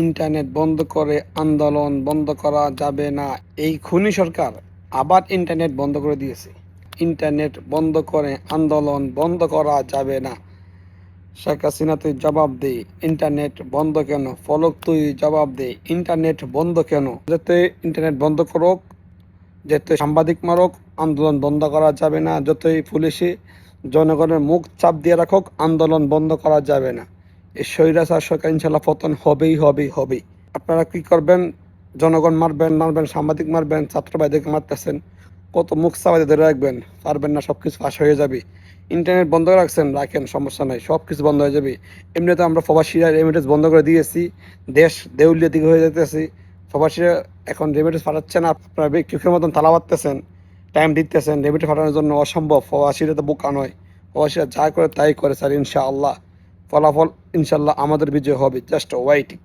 Internet বন্ধ করে আন্দোলন বন্ধ করা যাবে না। এই খুনি সরকার আবার ইন্টারনেট বন্ধ করে দিয়েছে। ইন্টারনেট বন্ধ করে আন্দোলন বন্ধ করা যাবে না। শেখ হাসিনা তুই জবাব দে, ইন্টারনেট বন্ধ কেন? ফলক তুই জবাব দে, ইন্টারনেট বন্ধ কেন? যাতে ইন্টারনেট বন্ধ করুক, যতই সাংবাদিক মারক, আন্দোলন বন্ধ করা যাবে না। যতই পুলিশে জনগণের মুখ চাপ দিয়ে রাখুক, আন্দোলন বন্ধ করা যাবে না। এই স্বৈরাচার সরকার ইনশাল্লাহ পতন হবেই। আপনারা কি করবেন? জনগণ মারবেন, সাংবাদিক মারবেন, ছাত্র ভাইদেরকে মারতেছেন, কত মুখ চাপাতে ধরে রাখবেন? পারবেন না, সবকিছু ফাঁস হয়ে যাবে। ইন্টারনেট বন্ধ করে রাখেন, সমস্যা নাই, সবকিছু বন্ধ হয়ে যাবে। এমনিতে আমরা প্রবাসীরা রেমিটেন্স বন্ধ করে দিয়েছি, দেশ দেউলিয়া দিকে হয়ে যেতেছি। প্রবাসীরা এখন রেমিটেন্স পাঠাচ্ছে না, আপনারা ভিক্ষুকের মতন তালা মারতেছেন, টাইম দিতেছেন রেমিটেন্স পাঠানোর জন্য। অসম্ভব। প্রবাসীরা তো বোকা নয়, প্রবাসীরা যা করে তাই করে স্যার। ইনশাআল্লাহ ফলাফল ইনশাল্লাহ আমাদের বিজয় হবে, জাস্ট ওয়াইটিং।